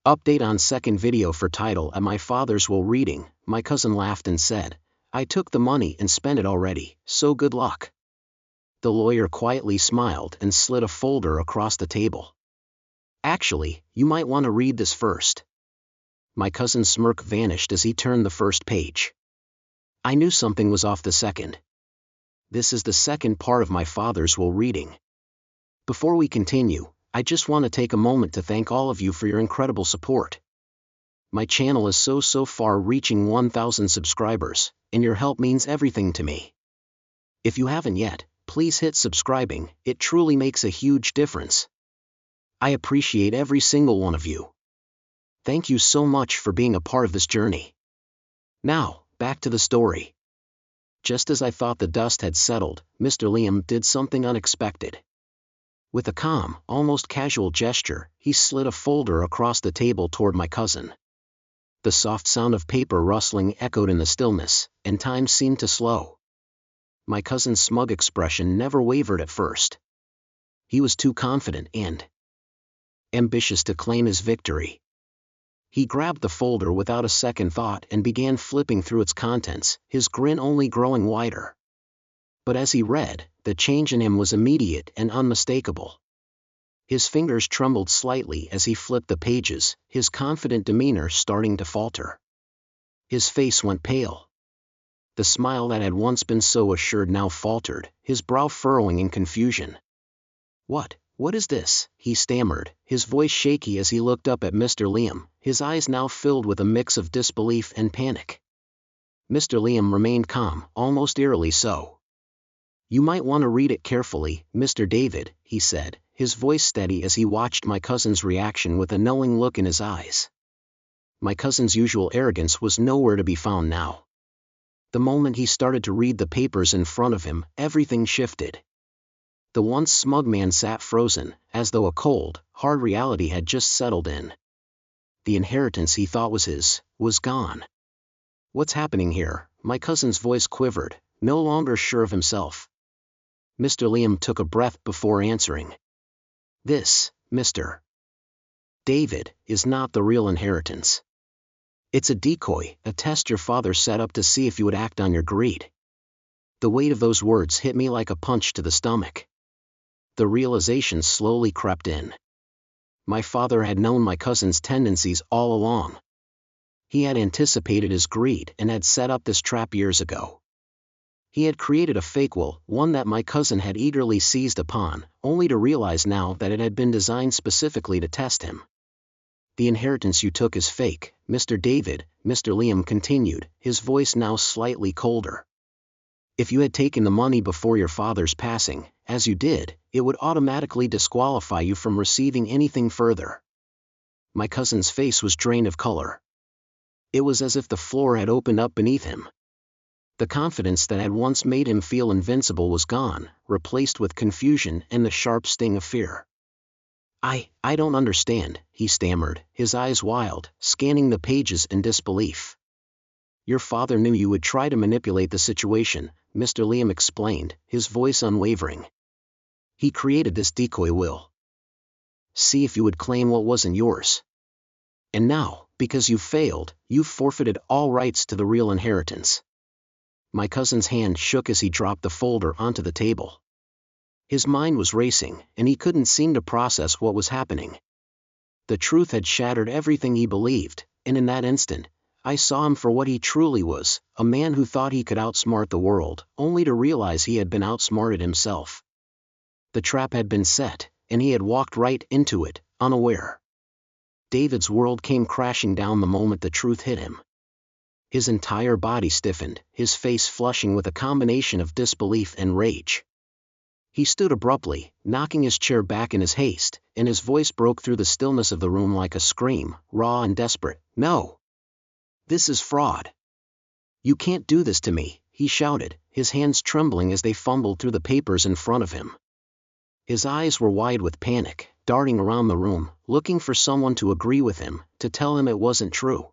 Update on second video for title at my father's will reading. My cousin laughed and said, "I took the money and spent it already, so good luck." The lawyer quietly smiled and slid a folder across the table. "Actually, you might want to read this first." My cousin's smirk vanished as he turned the first page. I knew something was off the second. This is the second part of my father's will reading. Before we continue, I just want to take a moment to thank all of you for your incredible support. My channel is so far reaching 1,000 subscribers, and your help means everything to me. If you haven't yet, please hit subscribing, it truly makes a huge difference. I appreciate every single one of you. Thank you so much for being a part of this journey. Now, back to the story. Just as I thought the dust had settled, Mr. Liam did something unexpected. With a calm, almost casual gesture, he slid a folder across the table toward my cousin. The soft sound of paper rustling echoed in the stillness, and time seemed to slow. My cousin's smug expression never wavered at first. He was too confident and ambitious to claim his victory. He grabbed the folder without a second thought and began flipping through its contents, his grin only growing wider. But as he read, the change in him was immediate and unmistakable. His fingers trembled slightly as he flipped the pages, his confident demeanor starting to falter. His face went pale. The smile that had once been so assured now faltered, his brow furrowing in confusion. What is this?" he stammered, his voice shaky as he looked up at Mr. Liam, his eyes now filled with a mix of disbelief and panic. Mr. Liam remained calm, almost eerily so. "You might want to read it carefully, Mr. David," he said, his voice steady as he watched my cousin's reaction with a knowing look in his eyes. My cousin's usual arrogance was nowhere to be found now. The moment he started to read the papers in front of him, everything shifted. The once smug man sat frozen, as though a cold, hard reality had just settled in. The inheritance he thought was his, was gone. "What's happening here?" My cousin's voice quivered, no longer sure of himself. Mr. Liam took a breath before answering. "This, Mr. David, is not the real inheritance. It's a decoy, a test your father set up to see if you would act on your greed." The weight of those words hit me like a punch to the stomach. The realization slowly crept in. My father had known my cousin's tendencies all along. He had anticipated his greed and had set up this trap years ago. He had created a fake will, one that my cousin had eagerly seized upon, only to realize now that it had been designed specifically to test him. "The inheritance you took is fake, Mr. David," Mr. Liam continued, his voice now slightly colder. "If you had taken the money before your father's passing, as you did, it would automatically disqualify you from receiving anything further." My cousin's face was drained of color. It was as if the floor had opened up beneath him. The confidence that had once made him feel invincible was gone, replaced with confusion and the sharp sting of fear. I don't understand," he stammered, his eyes wild, scanning the pages in disbelief. "Your father knew you would try to manipulate the situation," Mr. Liam explained, his voice unwavering. "He created this decoy will. See if you would claim what wasn't yours. And now, because you failed, you've forfeited all rights to the real inheritance." My cousin's hand shook as he dropped the folder onto the table. His mind was racing, and he couldn't seem to process what was happening. The truth had shattered everything he believed, and in that instant, I saw him for what he truly was, a man who thought he could outsmart the world, only to realize he had been outsmarted himself. The trap had been set, and he had walked right into it, unaware. David's world came crashing down the moment the truth hit him. His entire body stiffened, his face flushing with a combination of disbelief and rage. He stood abruptly, knocking his chair back in his haste, and his voice broke through the stillness of the room like a scream, raw and desperate. "No! This is fraud! You can't do this to me," he shouted, his hands trembling as they fumbled through the papers in front of him. His eyes were wide with panic, darting around the room, looking for someone to agree with him, to tell him it wasn't true.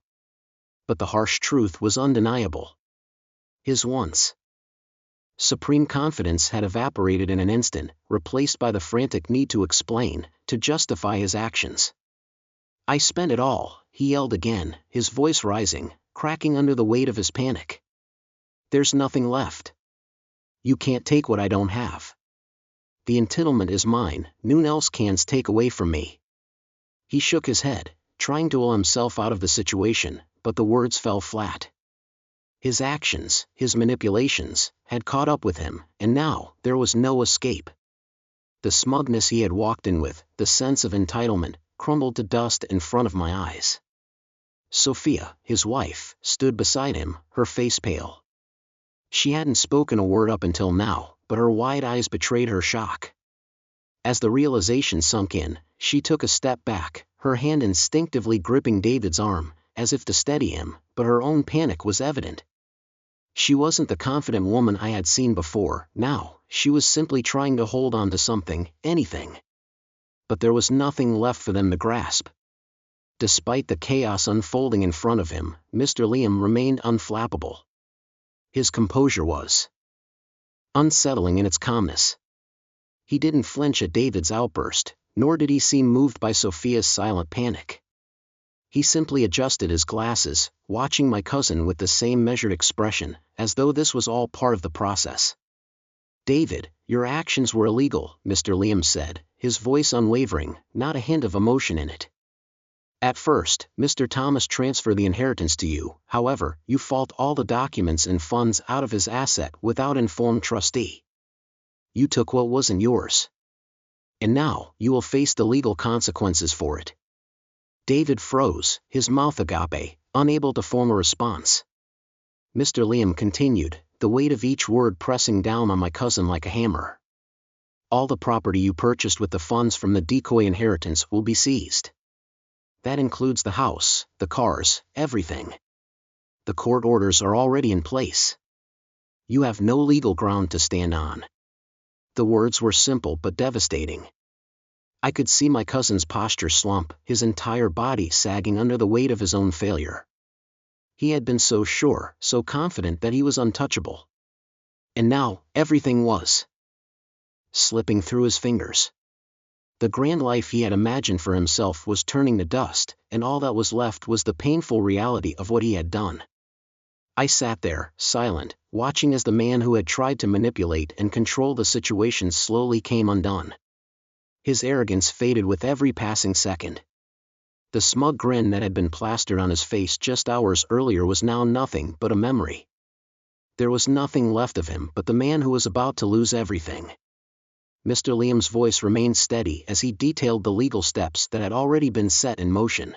But the harsh truth was undeniable. His once supreme confidence had evaporated in an instant, replaced by the frantic need to explain, to justify his actions. I spent it all, he yelled again, his voice rising, cracking under the weight of his panic. There's nothing left. You can't take what I don't have. The entitlement is mine, none else can's take away from me. He shook his head, trying to will himself out of the situation, but the words fell flat. His actions, his manipulations, had caught up with him, and now there was no escape. The smugness he had walked in with, the sense of entitlement, crumbled to dust in front of my eyes. Sophia, his wife, stood beside him, her face pale. She hadn't spoken a word up until now, but her wide eyes betrayed her shock. As the realization sunk in, she took a step back, her hand instinctively gripping David's arm, as if to steady him, but her own panic was evident. She wasn't the confident woman I had seen before. Now, she was simply trying to hold on to something, anything. But there was nothing left for them to grasp. Despite the chaos unfolding in front of him, Mr. Liam remained unflappable. His composure was unsettling in its calmness. He didn't flinch at David's outburst, nor did he seem moved by Sophia's silent panic. He simply adjusted his glasses, watching my cousin with the same measured expression, as though this was all part of the process. David, your actions were illegal, Mr. Liam said, his voice unwavering, not a hint of emotion in it. At first, Mr. Thomas transferred the inheritance to you, however, you fault all the documents and funds out of his asset without informed trustee. You took what wasn't yours. And now, you will face the legal consequences for it. David froze, his mouth agape, unable to form a response. Mr. Liam continued, the weight of each word pressing down on my cousin like a hammer. All the property you purchased with the funds from the decoy inheritance will be seized. That includes the house, the cars, everything. The court orders are already in place. You have no legal ground to stand on. The words were simple but devastating. I could see my cousin's posture slump, his entire body sagging under the weight of his own failure. He had been so sure, so confident that he was untouchable. And now, everything was slipping through his fingers. The grand life he had imagined for himself was turning to dust, and all that was left was the painful reality of what he had done. I sat there, silent, watching as the man who had tried to manipulate and control the situation slowly came undone. His arrogance faded with every passing second. The smug grin that had been plastered on his face just hours earlier was now nothing but a memory. There was nothing left of him but the man who was about to lose everything. Mr. Liam's voice remained steady as he detailed the legal steps that had already been set in motion.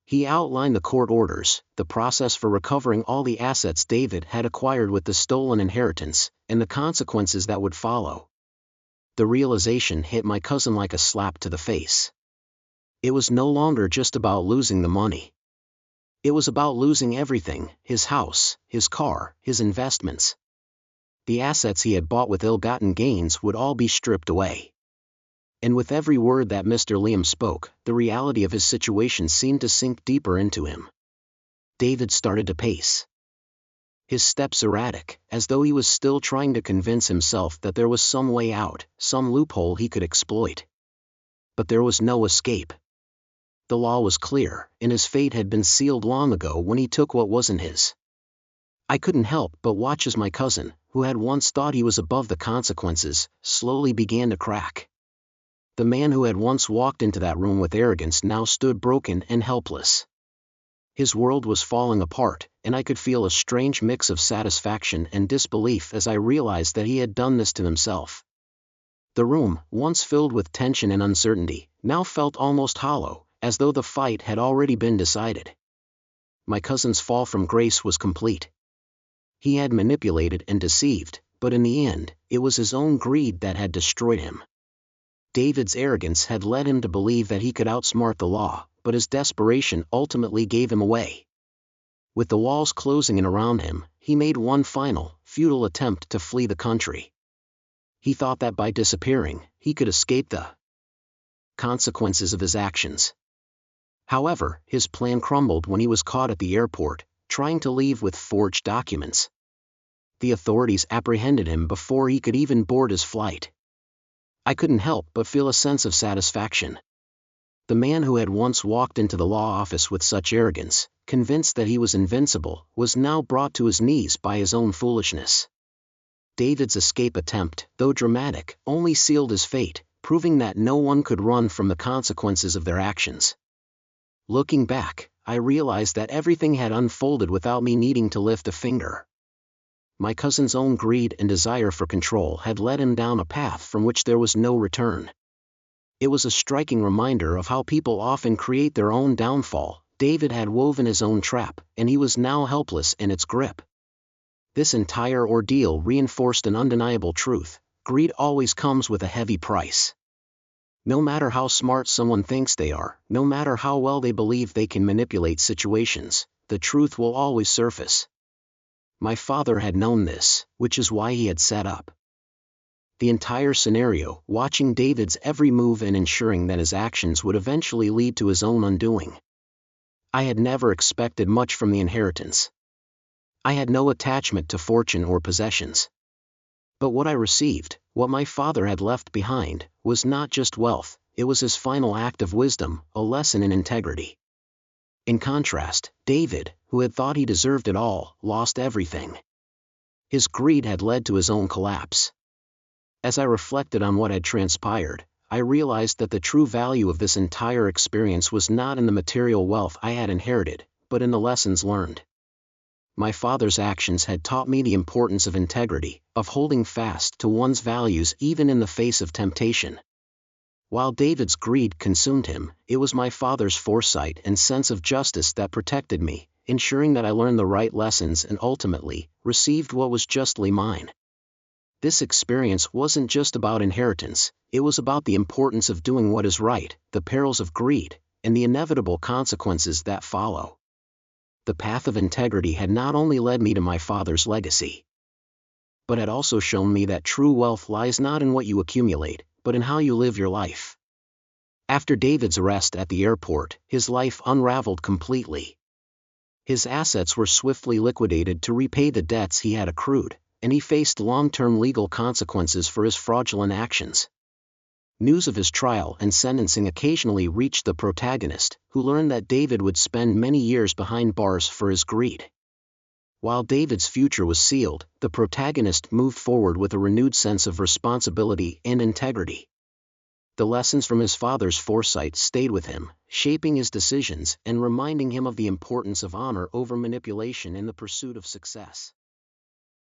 He outlined the court orders, the process for recovering all the assets David had acquired with the stolen inheritance, and the consequences that would follow. The realization hit my cousin like a slap to the face. It was no longer just about losing the money. It was about losing everything, his house, his car, his investments. The assets he had bought with ill-gotten gains would all be stripped away. And with every word that Mr. Liam spoke, the reality of his situation seemed to sink deeper into him. David started to pace. His steps erratic, as though he was still trying to convince himself that there was some way out, some loophole he could exploit. But there was no escape. The law was clear, and his fate had been sealed long ago when he took what wasn't his. I couldn't help but watch as my cousin, who had once thought he was above the consequences, slowly began to crack. The man who had once walked into that room with arrogance now stood broken and helpless. His world was falling apart, and I could feel a strange mix of satisfaction and disbelief as I realized that he had done this to himself. The room, once filled with tension and uncertainty, now felt almost hollow, as though the fight had already been decided. My cousin's fall from grace was complete. He had manipulated and deceived, but in the end, it was his own greed that had destroyed him. David's arrogance had led him to believe that he could outsmart the law, but his desperation ultimately gave him away. With the walls closing in around him, he made one final, futile attempt to flee the country. He thought that by disappearing, he could escape the consequences of his actions. However, his plan crumbled when he was caught at the airport, trying to leave with forged documents. The authorities apprehended him before he could even board his flight. I couldn't help but feel a sense of satisfaction. The man who had once walked into the law office with such arrogance, convinced that he was invincible, was now brought to his knees by his own foolishness. David's escape attempt, though dramatic, only sealed his fate, proving that no one could run from the consequences of their actions. Looking back, I realized that everything had unfolded without me needing to lift a finger. My cousin's own greed and desire for control had led him down a path from which there was no return. It was a striking reminder of how people often create their own downfall. David had woven his own trap, and he was now helpless in its grip. This entire ordeal reinforced an undeniable truth: greed always comes with a heavy price. No matter how smart someone thinks they are, no matter how well they believe they can manipulate situations, the truth will always surface. My father had known this, which is why he had set up the entire scenario, watching David's every move and ensuring that his actions would eventually lead to his own undoing. I had never expected much from the inheritance. I had no attachment to fortune or possessions. But what I received, what my father had left behind, was not just wealth, it was his final act of wisdom, a lesson in integrity. In contrast, David, who had thought he deserved it all, lost everything. His greed had led to his own collapse. As I reflected on what had transpired, I realized that the true value of this entire experience was not in the material wealth I had inherited, but in the lessons learned. My father's actions had taught me the importance of integrity, of holding fast to one's values even in the face of temptation. While David's greed consumed him, it was my father's foresight and sense of justice that protected me, ensuring that I learned the right lessons and ultimately received what was justly mine. This experience wasn't just about inheritance, it was about the importance of doing what is right, the perils of greed, and the inevitable consequences that follow. The path of integrity had not only led me to my father's legacy, but had also shown me that true wealth lies not in what you accumulate, but in how you live your life. After David's arrest at the airport, his life unraveled completely. His assets were swiftly liquidated to repay the debts he had accrued, and he faced long-term legal consequences for his fraudulent actions. News of his trial and sentencing occasionally reached the protagonist, who learned that David would spend many years behind bars for his greed. While David's future was sealed, the protagonist moved forward with a renewed sense of responsibility and integrity. The lessons from his father's foresight stayed with him, shaping his decisions and reminding him of the importance of honor over manipulation in the pursuit of success.